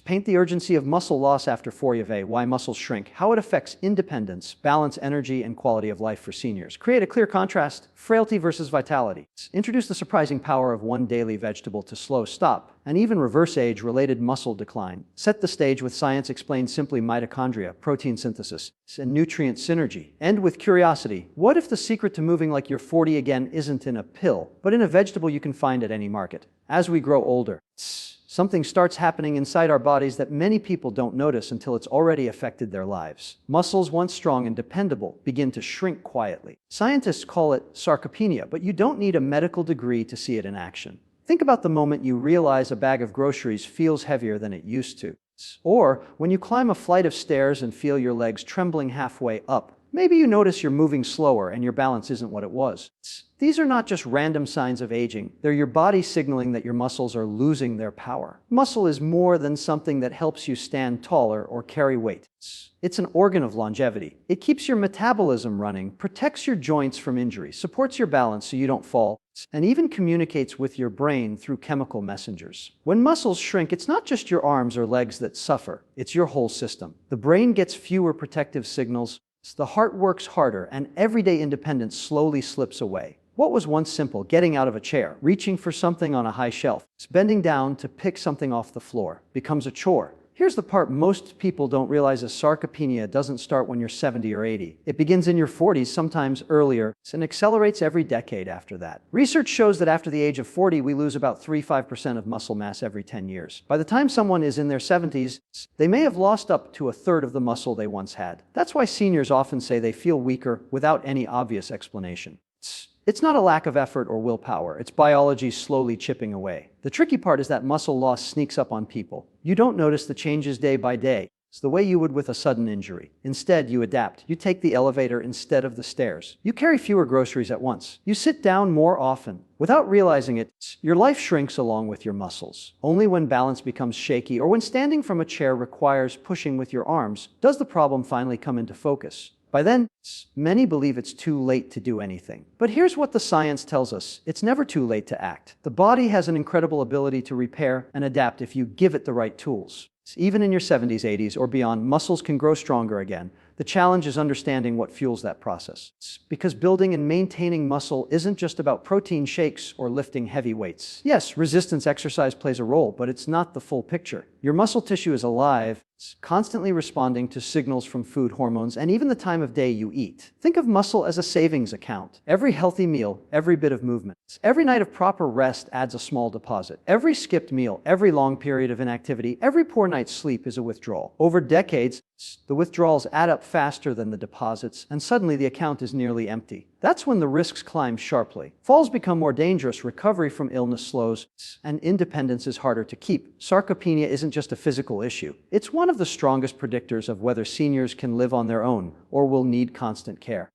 Paint the urgency of muscle loss after 40 of A, why muscles shrink, how it affects independence, balance, energy, and quality of life for seniors. Create a clear contrast, frailty versus vitality. Introduce the surprising power of one daily vegetable to slow, stop, and even reverse age-related muscle decline. Set the stage with science explained simply: mitochondria, protein synthesis, and nutrient synergy. End with curiosity. What if the secret to moving like you're 40 again isn't in a pill, but in a vegetable you can find at any market? As we grow older, something starts happening inside our bodies that many people don't notice until it's already affected their lives. Muscles, once strong and dependable, begin to shrink quietly. Scientists call it sarcopenia, but you don't need a medical degree to see it in action. Think about the moment you realize a bag of groceries feels heavier than it used to. Or when you climb a flight of stairs and feel your legs trembling halfway up. Maybe you notice you're moving slower and your balance isn't what it was. These are not just random signs of aging. They're your body signaling that your muscles are losing their power. Muscle is more than something that helps you stand taller or carry weight. It's an organ of longevity. It keeps your metabolism running, protects your joints from injury, supports your balance so you don't fall, and even communicates with your brain through chemical messengers. When muscles shrink, it's not just your arms or legs that suffer. It's your whole system. The brain gets fewer protective signals, the heart works harder, and everyday independence slowly slips away. What was once simple, getting out of a chair, reaching for something on a high shelf, bending down to pick something off the floor, becomes a chore. Here's the part most people don't realize: is sarcopenia doesn't start when you're 70 or 80. It begins in your 40s, sometimes earlier, and accelerates every decade after that. Research shows that after the age of 40, we lose about 3–5% of muscle mass every 10 years. By the time someone is in their 70s, they may have lost up to a third of the muscle they once had. That's why seniors often say they feel weaker without any obvious explanation. It's not a lack of effort or willpower. It's biology slowly chipping away. The tricky part is that muscle loss sneaks up on people. You don't notice the changes day by day. It's the way you would with a sudden injury. Instead, you adapt. You take the elevator instead of the stairs. You carry fewer groceries at once. You sit down more often. Without realizing it, your life shrinks along with your muscles. Only when balance becomes shaky or when standing from a chair requires pushing with your arms does the problem finally come into focus. By then, many believe it's too late to do anything. But here's what the science tells us: it's never too late to act. The body has an incredible ability to repair and adapt if you give it the right tools. Even in your 70s, 80s, or beyond, muscles can grow stronger again. The challenge is understanding what fuels that process. Because building and maintaining muscle isn't just about protein shakes or lifting heavy weights. Yes, resistance exercise plays a role, but it's not the full picture. Your muscle tissue is alive, constantly responding to signals from food, hormones, and even the time of day you eat. Think of muscle as a savings account. Every healthy meal, every bit of movement, every night of proper rest adds a small deposit. Every skipped meal, every long period of inactivity, every poor night's sleep is a withdrawal. Over decades, the withdrawals add up faster than the deposits, and suddenly the account is nearly empty. That's when the risks climb sharply. Falls become more dangerous, recovery from illness slows, and independence is harder to keep. Sarcopenia isn't just a physical issue. It's one of the strongest predictors of whether seniors can live on their own or will need constant care.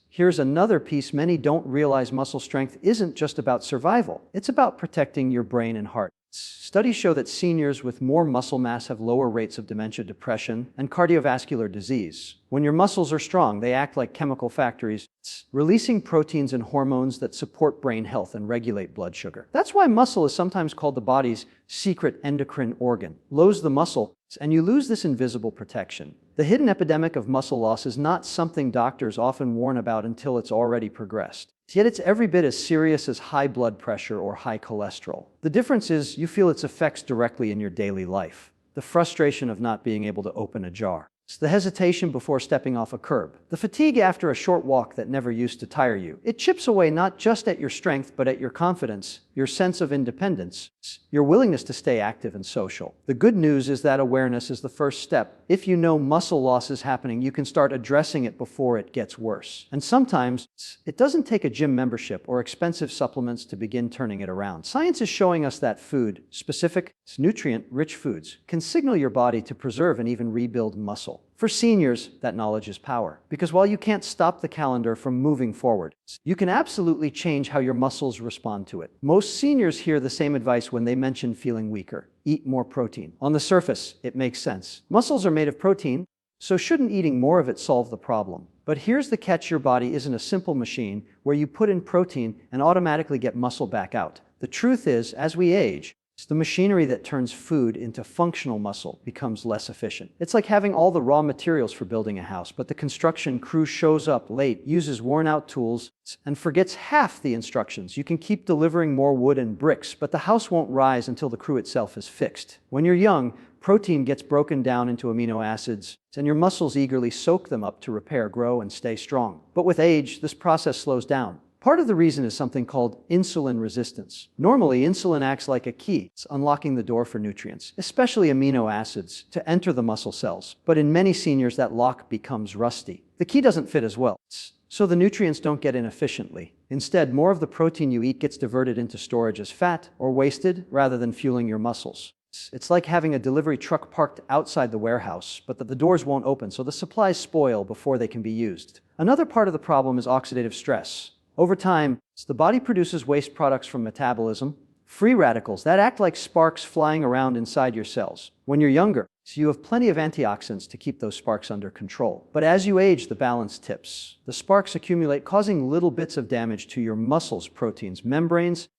Here's another piece many don't realize: muscle strength isn't just about survival. It's about protecting your brain and heart. Studies show that seniors with more muscle mass have lower rates of dementia, depression, and cardiovascular disease. When your muscles are strong, they act like chemical factories, releasing proteins and hormones that support brain health and regulate blood sugar. That's why muscle is sometimes called the body's secret endocrine organ. Lose the muscle, and you lose this invisible protection. The hidden epidemic of muscle loss is not something doctors often warn about until it's already progressed. Yet it's every bit as serious as high blood pressure or high cholesterol. The difference is you feel its effects directly in your daily life. The frustration of not being able to open a jar. It's the hesitation before stepping off a curb. The fatigue after a short walk that never used to tire you. It chips away not just at your strength, but at your confidence, your sense of independence, your willingness to stay active and social. The good news is that awareness is the first step. If you know muscle loss is happening, you can start addressing it before it gets worse. And sometimes, it doesn't take a gym membership or expensive supplements to begin turning it around. Science is showing us that food, specific, nutrient-rich foods, can signal your body to preserve and even rebuild muscle. For seniors, that knowledge is power. Because while you can't stop the calendar from moving forward, you can absolutely change how your muscles respond to it. Most seniors hear the same advice when they mention feeling weaker. Eat more protein. On the surface, it makes sense. Muscles are made of protein, so shouldn't eating more of it solve the problem? But here's the catch: your body isn't a simple machine where you put in protein and automatically get muscle back out. The truth is, as we age, The machinery that turns food into functional muscle becomes less efficient. It's like having all the raw materials for building a house, but the construction crew shows up late, uses worn-out tools, and forgets half the instructions. You can keep delivering more wood and bricks, but the house won't rise until the crew itself is fixed. When you're young, protein gets broken down into amino acids, and your muscles eagerly soak them up to repair, grow, and stay strong. But with age, this process slows down. Part of the reason is something called insulin resistance. Normally, insulin acts like a key, unlocking the door for nutrients, especially amino acids, to enter the muscle cells. But in many seniors, that lock becomes rusty. The key doesn't fit as well, so the nutrients don't get in efficiently. Instead, more of the protein you eat gets diverted into storage as fat or wasted rather than fueling your muscles. It's like having a delivery truck parked outside the warehouse, but the doors won't open, so the supplies spoil before they can be used. Another part of the problem is oxidative stress. Over time, the body produces waste products from metabolism, free radicals that act like sparks flying around inside your cells. When you're younger, you have plenty of antioxidants to keep those sparks under control. But as you age, the balance tips. The sparks accumulate, causing little bits of damage to your muscles, proteins, membranes,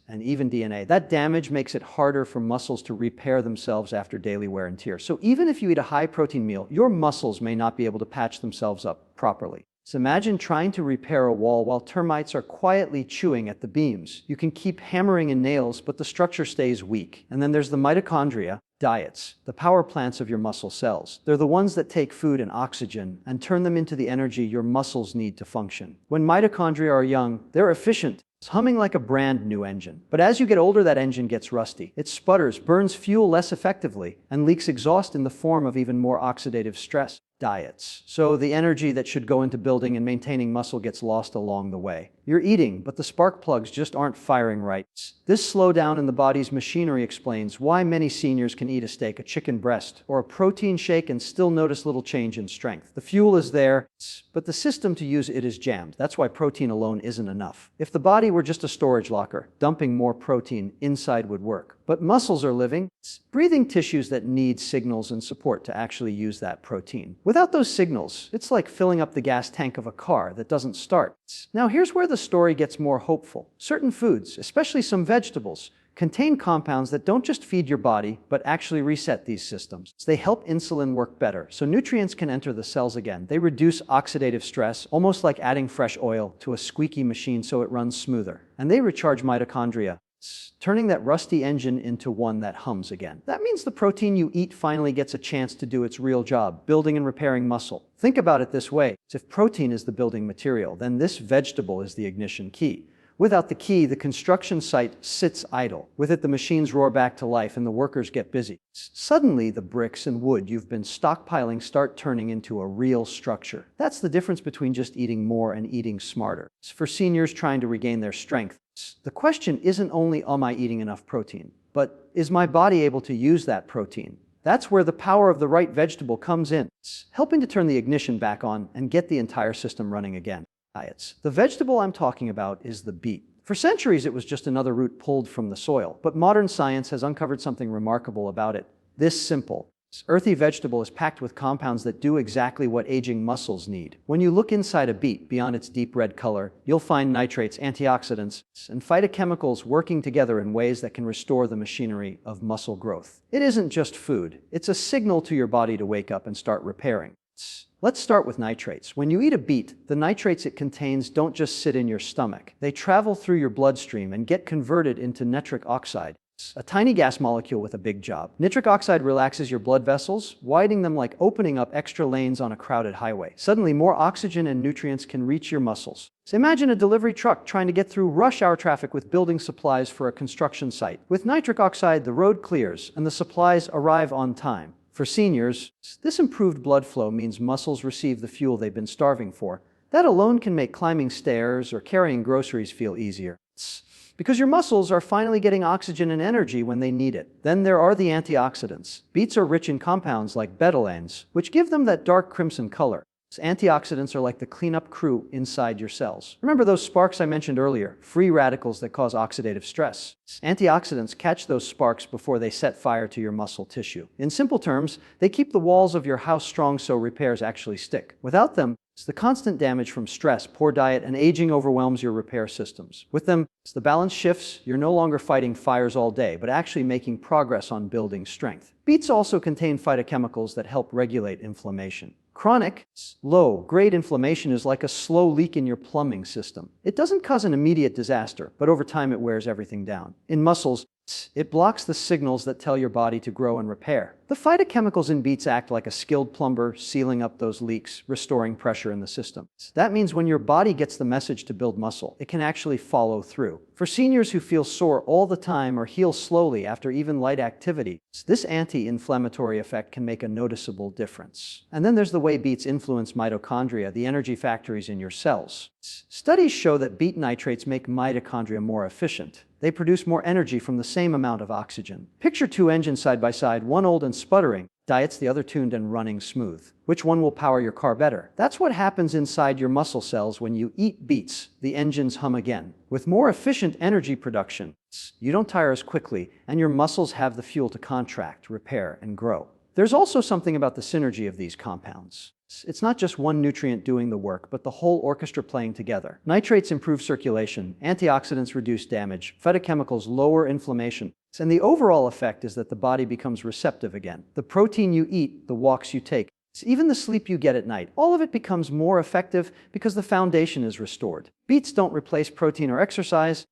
and even DNA. That damage makes it harder for muscles to repair themselves after daily wear and tear. So even if you eat a high-protein meal, your muscles may not be able to patch themselves up properly. So imagine trying to repair a wall while termites are quietly chewing at the beams. You can keep hammering in nails, but the structure stays weak. And then there's the mitochondria, diets, the power plants of your muscle cells. They're the ones that take food and oxygen and turn them into the energy your muscles need to function. When mitochondria are young, they're efficient. It's humming like a brand new engine. But as you get older, that engine gets rusty. It sputters, burns fuel less effectively, and leaks exhaust in the form of even more oxidative stress. Diets. So the energy that should go into building and maintaining muscle gets lost along the way. You're eating, but the spark plugs just aren't firing right. This slowdown in the body's machinery explains why many seniors can eat a steak, a chicken breast, or a protein shake and still notice little change in strength. The fuel is there, but the system to use it is jammed. That's why protein alone isn't enough. If the body were just a storage locker, dumping more protein inside would work. But muscles are living, breathing tissues that need signals and support to actually use that protein. Without those signals, it's like filling up the gas tank of a car that doesn't start. Now here's where the story gets more hopeful. Certain foods, especially some vegetables, contain compounds that don't just feed your body, but actually reset these systems. They help insulin work better, so nutrients can enter the cells again. They reduce oxidative stress, almost like adding fresh oil to a squeaky machine so it runs smoother. And they recharge mitochondria, turning that rusty engine into one that hums again. That means the protein you eat finally gets a chance to do its real job, building and repairing muscle. Think about it this way. If protein is the building material, then this vegetable is the ignition key. Without the key, the construction site sits idle. With it, the machines roar back to life and the workers get busy. Suddenly, the bricks and wood you've been stockpiling start turning into a real structure. That's the difference between just eating more and eating smarter. For seniors trying to regain their strength, the question isn't only, am I eating enough protein, but is my body able to use that protein? That's where the power of the right vegetable comes in, helping to turn the ignition back on and get the entire system running again. Diets. The vegetable I'm talking about is the beet. For centuries, it was just another root pulled from the soil, but modern science has uncovered something remarkable about it. This simple, earthy vegetable is packed with compounds that do exactly what aging muscles need. When you look inside a beet, beyond its deep red color, you'll find nitrates, antioxidants, and phytochemicals working together in ways that can restore the machinery of muscle growth. It isn't just food. It's a signal to your body to wake up and start repairing. Let's start with nitrates. When you eat a beet, the nitrates it contains don't just sit in your stomach. They travel through your bloodstream and get converted into nitric oxide, a tiny gas molecule with a big job. Nitric oxide relaxes your blood vessels, widening them like opening up extra lanes on a crowded highway. Suddenly, more oxygen and nutrients can reach your muscles. So imagine a delivery truck trying to get through rush hour traffic with building supplies for a construction site. With nitric oxide, the road clears and the supplies arrive on time. For seniors, this improved blood flow means muscles receive the fuel they've been starving for. That alone can make climbing stairs or carrying groceries feel easier. Because your muscles are finally getting oxygen and energy when they need it. Then there are the antioxidants. Beets are rich in compounds like betalains, which give them that dark crimson color. Antioxidants are like the cleanup crew inside your cells. Remember those sparks I mentioned earlier, free radicals that cause oxidative stress? Antioxidants catch those sparks before they set fire to your muscle tissue. In simple terms, they keep the walls of your house strong so repairs actually stick. Without them, The constant damage from stress, poor diet, and aging overwhelms your repair systems. With them, the balance shifts. You're no longer fighting fires all day, but actually making progress on building strength. Beets also contain phytochemicals that help regulate inflammation. Chronic, low-grade inflammation is like a slow leak in your plumbing system. It doesn't cause an immediate disaster, but over time it wears everything down. In muscles, it blocks the signals that tell your body to grow and repair. The phytochemicals in beets act like a skilled plumber, sealing up those leaks, restoring pressure in the system. That means when your body gets the message to build muscle, it can actually follow through. For seniors who feel sore all the time or heal slowly after even light activity, this anti-inflammatory effect can make a noticeable difference. And then there's the way beets influence mitochondria, the energy factories in your cells. Studies show that beet nitrates make mitochondria more efficient. They produce more energy from the same amount of oxygen. Picture two engines side by side, one old and sputtering, diets the other tuned and running smooth. Which one will power your car better? That's what happens inside your muscle cells when you eat beets. The engines hum again. With more efficient energy production, you don't tire as quickly, and your muscles have the fuel to contract, repair, and grow. There's also something about the synergy of these compounds. It's not just one nutrient doing the work, but the whole orchestra playing together. Nitrates improve circulation, antioxidants reduce damage, phytochemicals lower inflammation, and the overall effect is that the body becomes receptive again. The protein you eat, the walks you take, even the sleep you get at night, all of it becomes more effective because the foundation is restored. Beets don't replace protein or exercise,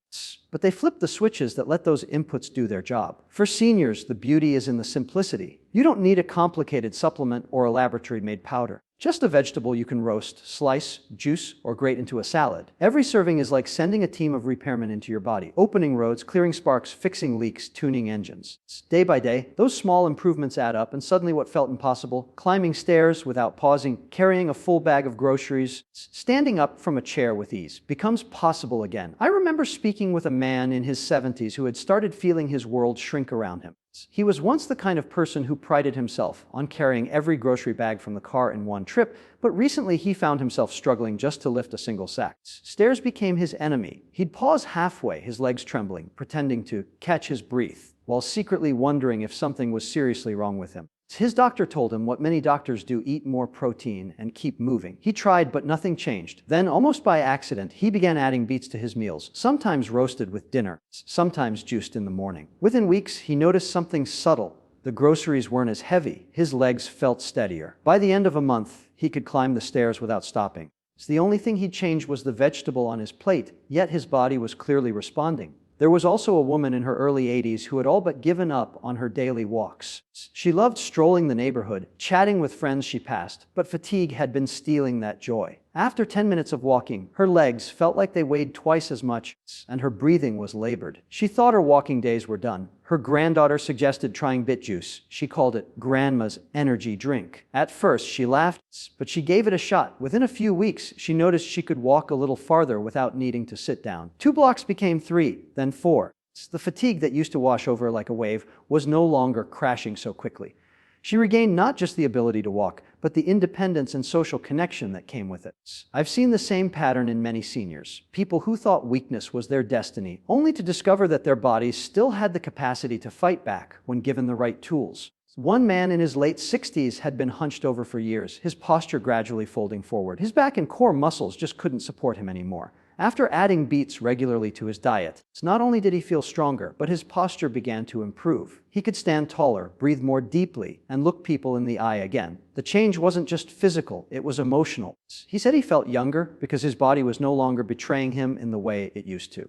but they flip the switches that let those inputs do their job. For seniors, the beauty is in the simplicity. You don't need a complicated supplement or a laboratory-made powder. Just a vegetable you can roast, slice, juice, or grate into a salad. Every serving is like sending a team of repairmen into your body, opening roads, clearing sparks, fixing leaks, tuning engines. Day by day, those small improvements add up, and suddenly what felt impossible, climbing stairs without pausing, carrying a full bag of groceries, standing up from a chair with ease, becomes possible again. I remember speaking with a man in his 70s who had started feeling his world shrink around him. He was once the kind of person who prided himself on carrying every grocery bag from the car in one trip, but recently he found himself struggling just to lift a single sack. Stairs became his enemy. He'd pause halfway, his legs trembling, pretending to catch his breath, while secretly wondering if something was seriously wrong with him. His doctor told him what many doctors do: eat more protein and keep moving. He tried, but nothing changed. Then, almost by accident, he began adding beets to his meals, sometimes roasted with dinner, sometimes juiced in the morning. Within weeks, he noticed something subtle. The groceries weren't as heavy. His legs felt steadier. By the end of a month, he could climb the stairs without stopping. The only thing he'd changed was the vegetable on his plate, yet his body was clearly responding. There was also a woman in her early 80s who had all but given up on her daily walks. She loved strolling the neighborhood, chatting with friends she passed, but fatigue had been stealing that joy. After 10 minutes of walking, her legs felt like they weighed twice as much, and her breathing was labored. She thought her walking days were done. Her granddaughter suggested trying beet juice. She called it Grandma's energy drink. At first, she laughed, but she gave it a shot. Within a few weeks, she noticed she could walk a little farther without needing to sit down. 2 blocks became 3, then 4. The fatigue that used to wash over like a wave was no longer crashing so quickly. She regained not just the ability to walk, but the independence and social connection that came with it. I've seen the same pattern in many seniors, people who thought weakness was their destiny, only to discover that their bodies still had the capacity to fight back when given the right tools. One man in his late 60s had been hunched over for years, his posture gradually folding forward. His back and core muscles just couldn't support him anymore. After adding beets regularly to his diet, not only did he feel stronger, but his posture began to improve. He could stand taller, breathe more deeply, and look people in the eye again. The change wasn't just physical, it was emotional. He said he felt younger because his body was no longer betraying him in the way it used to.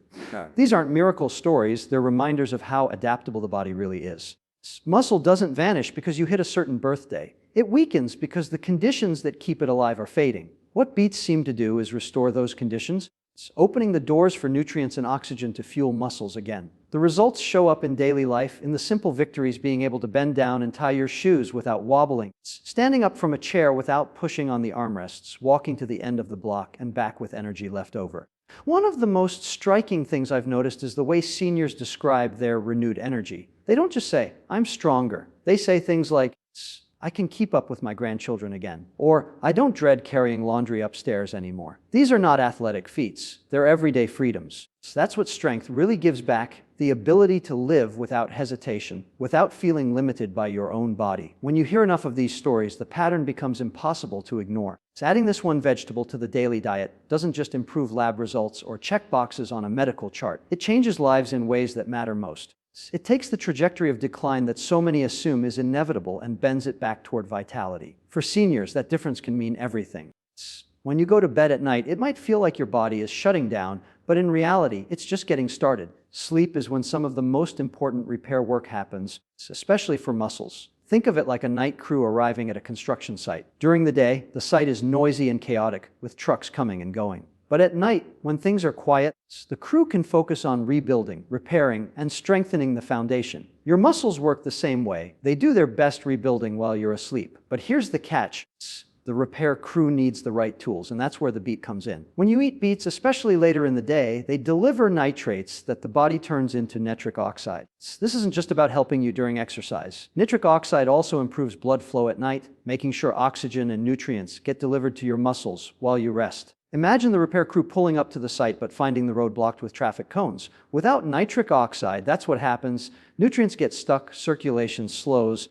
These aren't miracle stories, they're reminders of how adaptable the body really is. Muscle doesn't vanish because you hit a certain birthday. It weakens because the conditions that keep it alive are fading. What beets seem to do is restore those conditions, opening the doors for nutrients and oxygen to fuel muscles again. The results show up in daily life, in the simple victories: being able to bend down and tie your shoes without wobbling, standing up from a chair without pushing on the armrests, walking to the end of the block and back with energy left over. One of the most striking things I've noticed is the way seniors describe their renewed energy. They don't just say, "I'm stronger." They say things like, "I can keep up with my grandchildren again," or "I don't dread carrying laundry upstairs anymore." These are not athletic feats, they're everyday freedoms. That's what strength really gives back, the the ability to live without hesitation, without feeling limited by your own body. When you hear enough of these stories, the pattern becomes impossible to ignore. So adding this one vegetable to the daily diet doesn't just improve lab results or check boxes on a medical chart. It changes lives in ways that matter most. It takes the trajectory of decline that so many assume is inevitable and bends it back toward vitality. For seniors, that difference can mean everything. When you go to bed at night, it might feel like your body is shutting down, but in reality, it's just getting started. Sleep is when some of the most important repair work happens, especially for muscles. Think of it like a night crew arriving at a construction site. During the day, the site is noisy and chaotic, with trucks coming and going. But at night, when things are quiet, the crew can focus on rebuilding, repairing, and strengthening the foundation. Your muscles work the same way. They do their best rebuilding while you're asleep. But here's the catch. The repair crew needs the right tools, and that's where the beet comes in. When you eat beets, especially later in the day, they deliver nitrates that the body turns into nitric oxide. This isn't just about helping you during exercise. Nitric oxide also improves blood flow at night, making sure oxygen and nutrients get delivered to your muscles while you rest. Imagine the repair crew pulling up to the site but finding the road blocked with traffic cones. Without nitric oxide, that's what happens. Nutrients get stuck, circulation slows,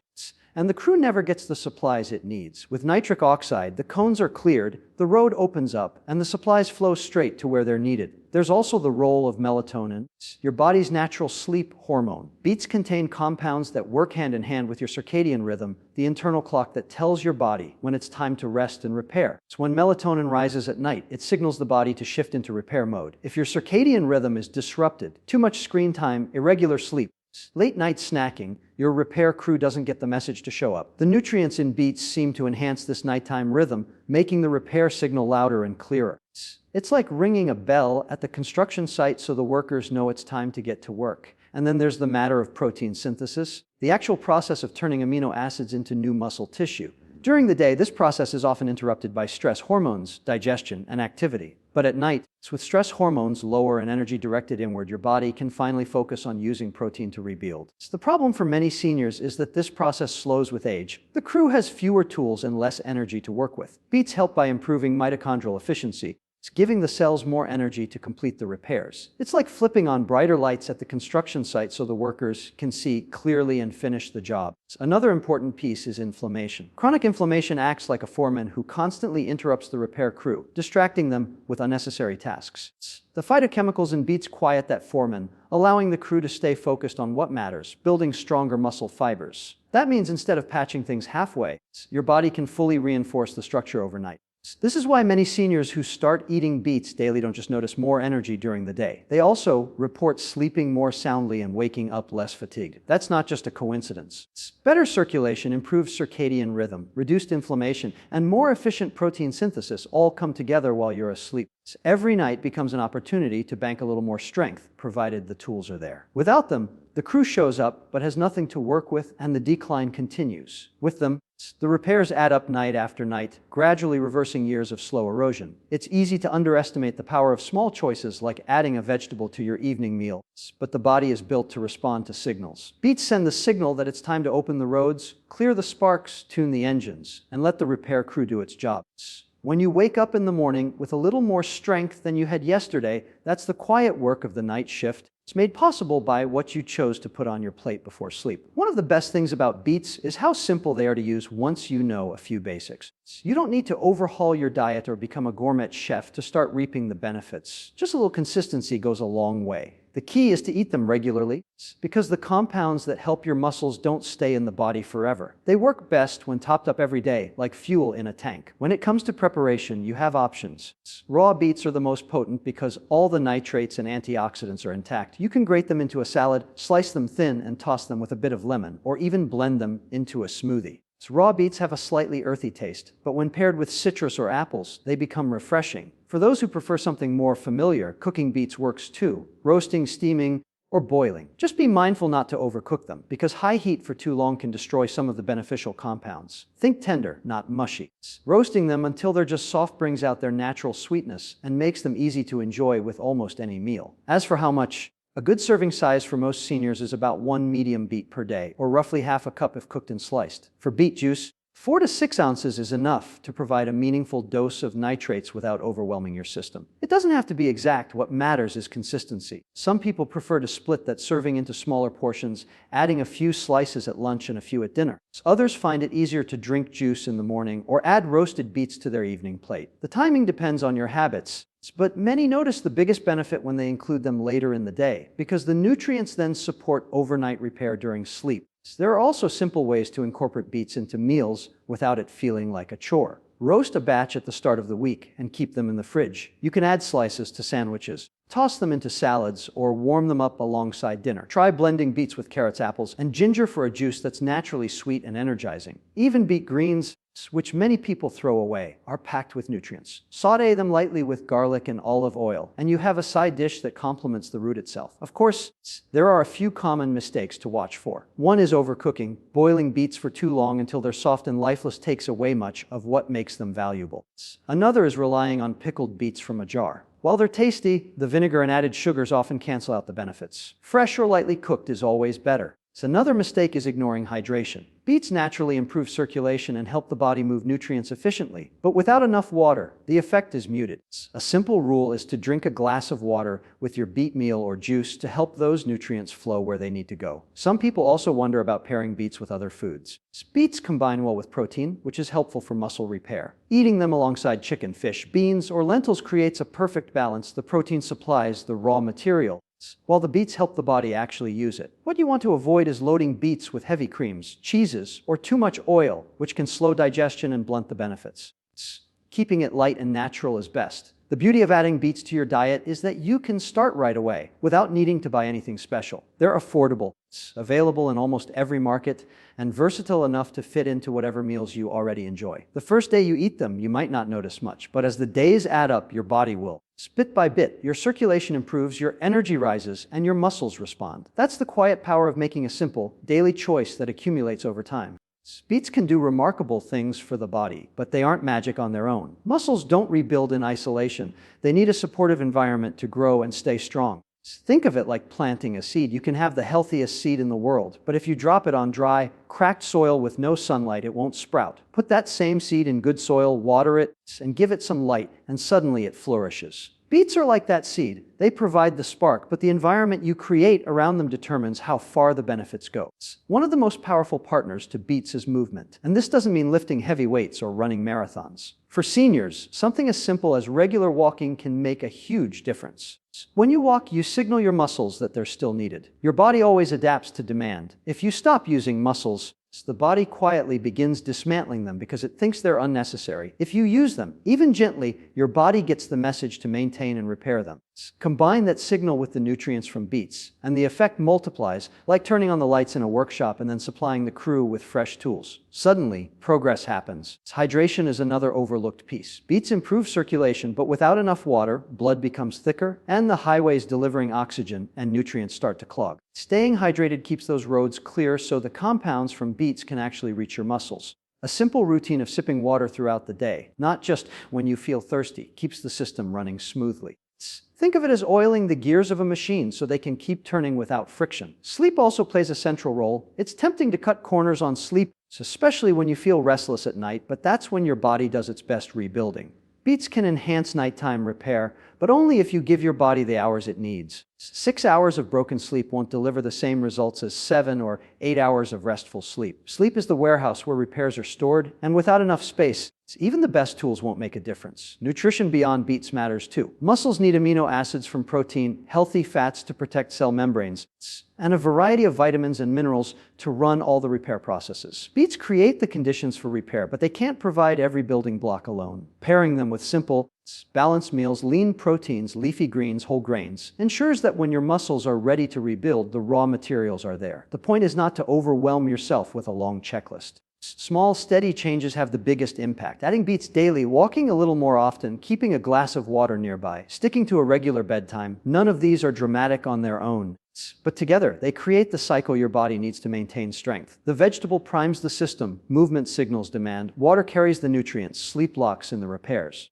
and the crew never gets the supplies it needs. With nitric oxide, the cones are cleared, the road opens up, and the supplies flow straight to where they're needed. There's also the role of melatonin, your body's natural sleep hormone. Beets contain compounds that work hand in hand with your circadian rhythm, the internal clock that tells your body when it's time to rest and repair. So when melatonin rises at night, it signals the body to shift into repair mode. If your circadian rhythm is disrupted, too much screen time, irregular sleep, late night snacking, your repair crew doesn't get the message to show up. The nutrients in beets seem to enhance this nighttime rhythm, making the repair signal louder and clearer. It's like ringing a bell at the construction site so the workers know it's time to get to work. And then there's the matter of protein synthesis, the actual process of turning amino acids into new muscle tissue. During the day, this process is often interrupted by stress hormones, digestion, and activity. But at night, with stress hormones lower and energy directed inward, your body can finally focus on using protein to rebuild. The problem for many seniors is that this process slows with age. The crew has fewer tools and less energy to work with. Beets help by improving mitochondrial efficiency. It's giving the cells more energy to complete the repairs. It's like flipping on brighter lights at the construction site so the workers can see clearly and finish the job. Another important piece is inflammation. Chronic inflammation acts like a foreman who constantly interrupts the repair crew, distracting them with unnecessary tasks. The phytochemicals in beets quiet that foreman, allowing the crew to stay focused on what matters, building stronger muscle fibers. That means instead of patching things halfway, your body can fully reinforce the structure overnight. This is why many seniors who start eating beets daily don't just notice more energy during the day. They also report sleeping more soundly and waking up less fatigued. That's not just a coincidence. Better circulation, improved circadian rhythm, reduced inflammation, and more efficient protein synthesis all come together while you're asleep. Every night becomes an opportunity to bank a little more strength, provided the tools are there. Without them, the crew shows up but has nothing to work with, and the decline continues. With them, the repairs add up night after night, gradually reversing years of slow erosion. It's easy to underestimate the power of small choices like adding a vegetable to your evening meal, but the body is built to respond to signals. Beets send the signal that it's time to open the roads, clear the sparks, tune the engines, and let the repair crew do its job. When you wake up in the morning with a little more strength than you had yesterday, that's the quiet work of the night shift. It's made possible by what you chose to put on your plate before sleep. One of the best things about beets is how simple they are to use once you know a few basics. You don't need to overhaul your diet or become a gourmet chef to start reaping the benefits. Just a little consistency goes a long way. The key is to eat them regularly because the compounds that help your muscles don't stay in the body forever. They work best when topped up every day, like fuel in a tank. When it comes to preparation, you have options. Raw beets are the most potent because all the nitrates and antioxidants are intact. You can grate them into a salad, slice them thin, and toss them with a bit of lemon, or even blend them into a smoothie. Raw beets have a slightly earthy taste, but when paired with citrus or apples, they become refreshing. For those who prefer something more familiar, cooking beets works too. Roasting, steaming, or boiling. Just be mindful not to overcook them, because high heat for too long can destroy some of the beneficial compounds. Think tender, not mushy. Roasting them until they're just soft brings out their natural sweetness and makes them easy to enjoy with almost any meal. As for how much, a good serving size for most seniors is about 1 medium beet per day, or roughly half a cup if cooked and sliced. For beet juice, 4 to 6 ounces is enough to provide a meaningful dose of nitrates without overwhelming your system. It doesn't have to be exact. What matters is consistency. Some people prefer to split that serving into smaller portions, adding a few slices at lunch and a few at dinner. Others find it easier to drink juice in the morning or add roasted beets to their evening plate. The timing depends on your habits, but many notice the biggest benefit when they include them later in the day, because the nutrients then support overnight repair during sleep. There are also simple ways to incorporate beets into meals without it feeling like a chore. Roast a batch at the start of the week and keep them in the fridge. You can add slices to sandwiches, toss them into salads, or warm them up alongside dinner. Try blending beets with carrots, apples, and ginger for a juice that's naturally sweet and energizing. Even beet greens, which many people throw away, are packed with nutrients. Sauté them lightly with garlic and olive oil, and you have a side dish that complements the root itself. Of course, there are a few common mistakes to watch for. One is overcooking. Boiling beets for too long until they're soft and lifeless takes away much of what makes them valuable. Another is relying on pickled beets from a jar. While they're tasty, the vinegar and added sugars often cancel out the benefits. Fresh or lightly cooked is always better. Another mistake is ignoring hydration. Beets naturally improve circulation and help the body move nutrients efficiently, but without enough water, the effect is muted. A simple rule is to drink a glass of water with your beet meal or juice to help those nutrients flow where they need to go. Some people also wonder about pairing beets with other foods. Beets combine well with protein, which is helpful for muscle repair. Eating them alongside chicken, fish, beans, or lentils creates a perfect balance. The protein supplies the raw material, while the beets help the body actually use it. What you want to avoid is loading beets with heavy creams, cheeses, or too much oil, which can slow digestion and blunt the benefits. Keeping it light and natural is best. The beauty of adding beets to your diet is that you can start right away without needing to buy anything special. They're affordable, available in almost every market, and versatile enough to fit into whatever meals you already enjoy. The first day you eat them, you might not notice much, but as the days add up, your body will. Bit by bit, your circulation improves, your energy rises, and your muscles respond. That's the quiet power of making a simple, daily choice that accumulates over time. Beets can do remarkable things for the body, but they aren't magic on their own. Muscles don't rebuild in isolation. They need a supportive environment to grow and stay strong. Think of it like planting a seed. You can have the healthiest seed in the world, but if you drop it on dry, cracked soil with no sunlight, it won't sprout. Put that same seed in good soil, water it, and give it some light, and suddenly it flourishes. Beets are like that seed. They provide the spark, but the environment you create around them determines how far the benefits go. One of the most powerful partners to beets is movement, and this doesn't mean lifting heavy weights or running marathons. For seniors, something as simple as regular walking can make a huge difference. When you walk, you signal your muscles that they're still needed. Your body always adapts to demand. If you stop using muscles, the body quietly begins dismantling them because it thinks they're unnecessary. If you use them, even gently, your body gets the message to maintain and repair them. Combine that signal with the nutrients from beets, and the effect multiplies, like turning on the lights in a workshop and then supplying the crew with fresh tools. Suddenly, progress happens. Hydration is another overlooked piece. Beets improve circulation, but without enough water, blood becomes thicker, and the highways delivering oxygen and nutrients start to clog. Staying hydrated keeps those roads clear so the compounds from beets can actually reach your muscles. A simple routine of sipping water throughout the day, not just when you feel thirsty, keeps the system running smoothly. Think of it as oiling the gears of a machine so they can keep turning without friction. Sleep also plays a central role. It's tempting to cut corners on sleep, especially when you feel restless at night, but that's when your body does its best rebuilding. Beets can enhance nighttime repair, but only if you give your body the hours it needs. 6 hours of broken sleep won't deliver the same results as 7 or 8 hours of restful sleep. Sleep is the warehouse where repairs are stored, and without enough space, even the best tools won't make a difference. Nutrition beyond beets matters too. Muscles need amino acids from protein, healthy fats to protect cell membranes, and a variety of vitamins and minerals to run all the repair processes. Beets create the conditions for repair, but they can't provide every building block alone. Pairing them with simple, balanced meals, lean proteins, leafy greens, whole grains, ensures that when your muscles are ready to rebuild, the raw materials are there. The point is not to overwhelm yourself with a long checklist. Small, steady changes have the biggest impact. Adding beets daily, walking a little more often, keeping a glass of water nearby, sticking to a regular bedtime, none of these are dramatic on their own. But together, they create the cycle your body needs to maintain strength. The vegetable primes the system, movement signals demand, water carries the nutrients, sleep locks in the repairs.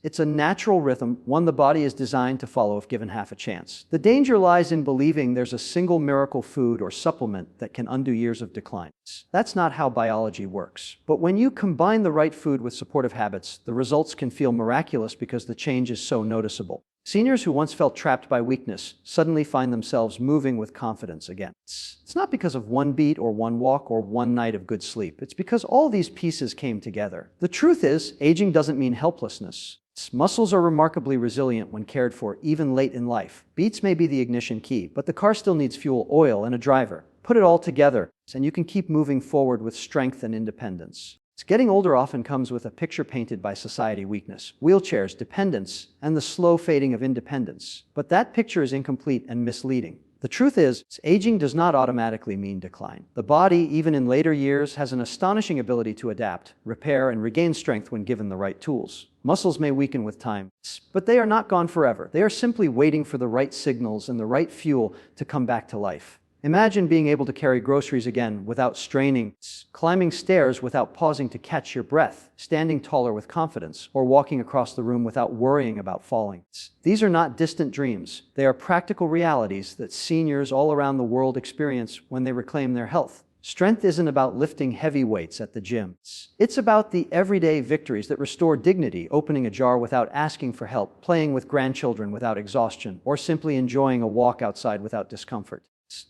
It's a natural rhythm, one the body is designed to follow if given half a chance. The danger lies in believing there's a single miracle food or supplement that can undo years of decline. That's not how biology works. But when you combine the right food with supportive habits, the results can feel miraculous because the change is so noticeable. Seniors who once felt trapped by weakness suddenly find themselves moving with confidence again. It's not because of one beat or one walk or one night of good sleep. It's because all these pieces came together. The truth is, aging doesn't mean helplessness. Muscles are remarkably resilient when cared for, even late in life. Beats may be the ignition key, but the car still needs fuel, oil, and a driver. Put it all together, and you can keep moving forward with strength and independence. Getting older often comes with a picture painted by society: weakness, wheelchairs, dependence, and the slow fading of independence. But that picture is incomplete and misleading. The truth is, aging does not automatically mean decline. The body, even in later years, has an astonishing ability to adapt, repair, and regain strength when given the right tools. Muscles may weaken with time, but they are not gone forever. They are simply waiting for the right signals and the right fuel to come back to life. Imagine being able to carry groceries again without straining, climbing stairs without pausing to catch your breath, standing taller with confidence, or walking across the room without worrying about falling. These are not distant dreams. They are practical realities that seniors all around the world experience when they reclaim their health. Strength isn't about lifting heavy weights at the gym. It's about the everyday victories that restore dignity: opening a jar without asking for help, playing with grandchildren without exhaustion, or simply enjoying a walk outside without discomfort.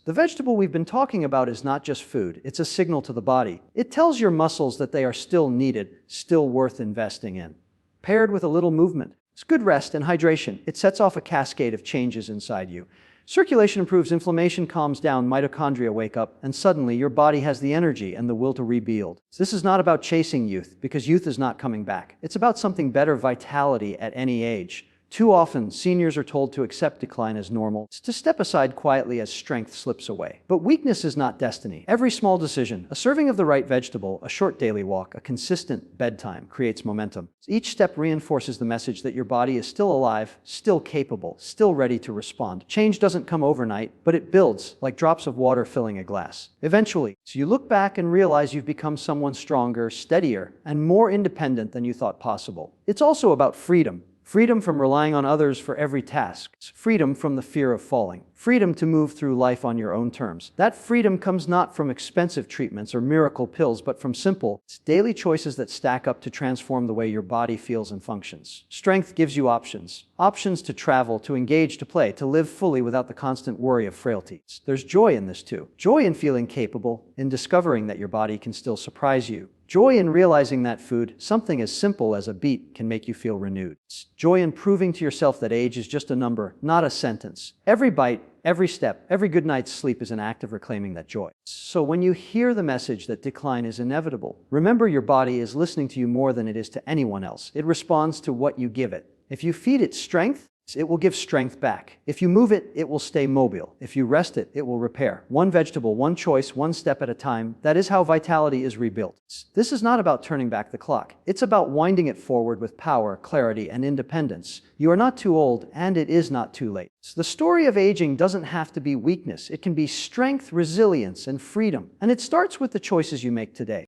The vegetable we've been talking about is not just food, it's a signal to the body. It tells your muscles that they are still needed, still worth investing in. Paired with a little movement, it's good rest and hydration. It sets off a cascade of changes inside you. Circulation improves, inflammation calms down, mitochondria wake up, and suddenly your body has the energy and the will to rebuild. This is not about chasing youth, because youth is not coming back. It's about something better: vitality at any age. Too often, seniors are told to accept decline as normal, to step aside quietly as strength slips away. But weakness is not destiny. Every small decision, a serving of the right vegetable, a short daily walk, a consistent bedtime, creates momentum. Each step reinforces the message that your body is still alive, still capable, still ready to respond. Change doesn't come overnight, but it builds, like drops of water filling a glass. Eventually, so you look back and realize you've become someone stronger, steadier, and more independent than you thought possible. It's also about freedom. Freedom from relying on others for every task. Freedom from the fear of falling. Freedom to move through life on your own terms. That freedom comes not from expensive treatments or miracle pills, but from simple, daily choices that stack up to transform the way your body feels and functions. Strength gives you options. Options to travel, to engage, to play, to live fully without the constant worry of frailty. There's joy in this too. Joy in feeling capable, in discovering that your body can still surprise you. Joy in realizing that food, something as simple as a beet, can make you feel renewed. Joy in proving to yourself that age is just a number, not a sentence. Every bite, every step, every good night's sleep is an act of reclaiming that joy. So when you hear the message that decline is inevitable, remember your body is listening to you more than it is to anyone else. It responds to what you give it. If you feed it strength, it will give strength back. If you move it, it will stay mobile. If you rest it, it will repair. One vegetable, one choice, one step at a time. That is how vitality is rebuilt. This is not about turning back the clock. It's about winding it forward with power, clarity, and independence. You are not too old, and it is not too late. The story of aging doesn't have to be weakness. It can be strength, resilience, and freedom. And it starts with the choices you make today.